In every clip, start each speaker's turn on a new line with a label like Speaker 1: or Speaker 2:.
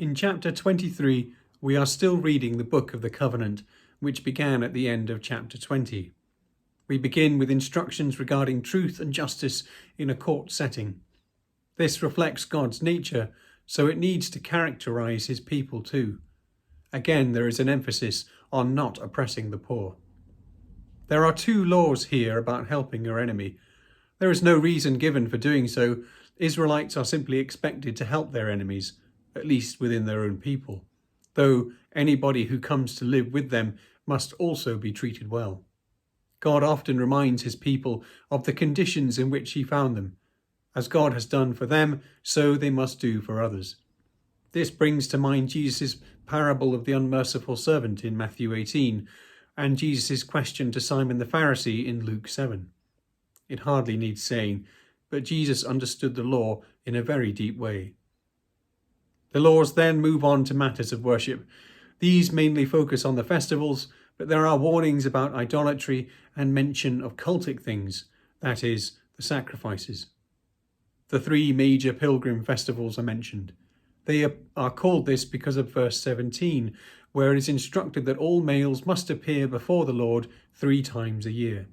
Speaker 1: In chapter 23, we are still reading the Book of the Covenant, which began at the end of chapter 20. We begin with instructions regarding truth and justice in a court setting. This reflects God's nature, so it needs to characterize his people too. Again, there is an emphasis on not oppressing the poor. There are two laws here about helping your enemy. There is no reason given for doing so. Israelites are simply expected to help their enemies, at least within their own people, though anybody who comes to live with them must also be treated well. God often reminds his people of the conditions in which he found them. As God has done for them, so they must do for others. This brings to mind Jesus' parable of the unmerciful servant in Matthew 18, and Jesus' question to Simon the Pharisee in Luke 7. It hardly needs saying, but Jesus understood the law in a very deep way. The laws then move on to matters of worship. These mainly focus on the festivals, but there are warnings about idolatry and mention of cultic things, that is, the sacrifices. The three major pilgrim festivals are mentioned. They are called this because of verse 17, where it is instructed that all males must appear before the Lord 3 times a year.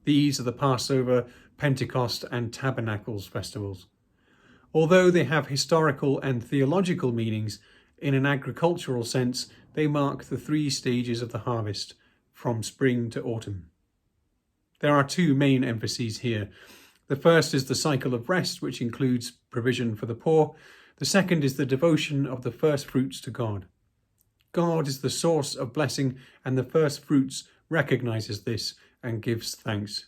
Speaker 1: These are the Passover, Pentecost, and Tabernacles festivals. Although they have historical and theological meanings, in an agricultural sense, they mark the 3 stages of the harvest, from spring to autumn. There are 2 main emphases here. The first is the cycle of rest, which includes provision for the poor. The second is the devotion of the first fruits to God. God is the source of blessing, and the first fruits recognizes this and gives thanks.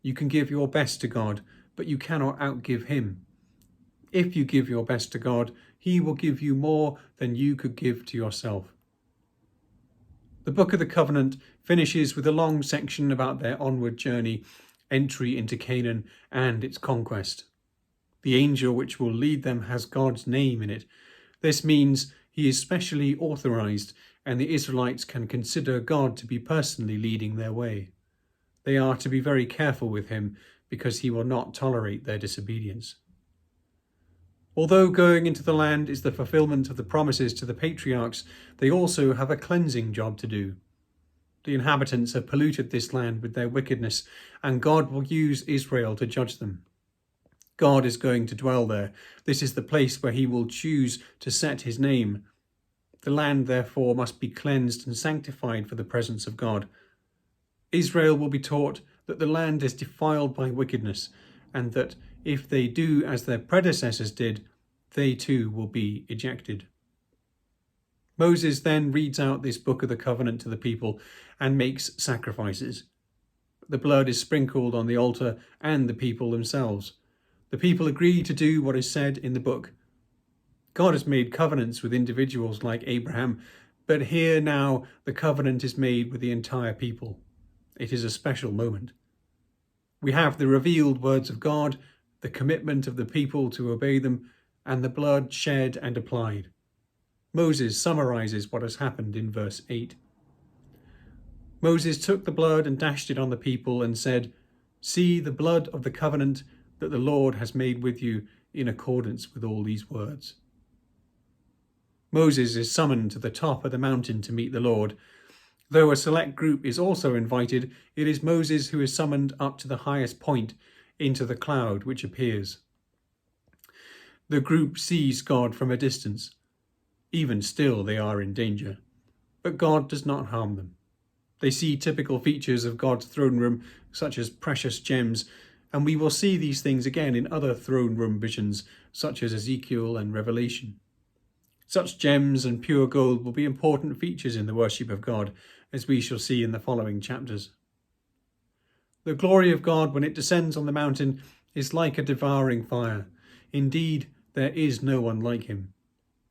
Speaker 1: You can give your best to God, but you cannot outgive him. If you give your best to God, he will give you more than you could give to yourself. The Book of the Covenant finishes with a long section about their onward journey, entry into Canaan and its conquest. The angel which will lead them has God's name in it. This means he is specially authorized, and the Israelites can consider God to be personally leading their way. They are to be very careful with him, because he will not tolerate their disobedience. Although going into the land is the fulfillment of the promises to the patriarchs, they also have a cleansing job to do. The inhabitants have polluted this land with their wickedness, and God will use Israel to judge them. God is going to dwell there. This is the place where he will choose to set his name. The land, therefore, must be cleansed and sanctified for the presence of God. Israel will be taught that the land is defiled by wickedness, and that if they do as their predecessors did, they too will be ejected. Moses then reads out this book of the covenant to the people and makes sacrifices. The blood is sprinkled on the altar and the people themselves. The people agree to do what is said in the book. God has made covenants with individuals like Abraham, but here now the covenant is made with the entire people. It is a special moment. We have the revealed words of God, the commitment of the people to obey them, and the blood shed and applied. Moses summarizes what has happened in verse 8. Moses took the blood and dashed it on the people and said, "See the blood of the covenant that the Lord has made with you in accordance with all these words." Moses is summoned to the top of the mountain to meet the Lord. Though a select group is also invited, it is Moses who is summoned up to the highest point, into the cloud which appears. The group sees God from a distance. Even still, they are in danger, but God does not harm them. They see typical features of God's throne room, such as precious gems, and we will see these things again in other throne room visions, such as Ezekiel and Revelation. Such gems and pure gold will be important features in the worship of God, as we shall see in the following chapters. The glory of God, when it descends on the mountain, is like a devouring fire. Indeed, there is no one like him.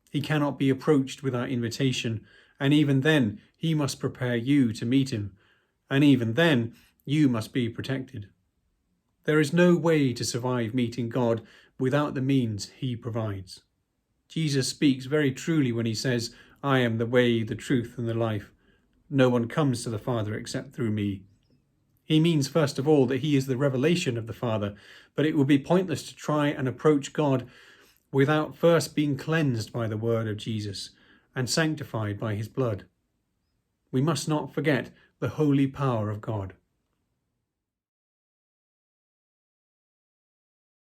Speaker 1: He cannot be approached without invitation, and even then he must prepare you to meet him, and even then you must be protected. There is no way to survive meeting God without the means he provides. Jesus speaks very truly when he says, "I am the way, the truth, and the life. No one comes to the Father except through me." He means, first of all, that he is the revelation of the Father, but it would be pointless to try and approach God without first being cleansed by the word of Jesus and sanctified by his blood. We must not forget the holy power of God.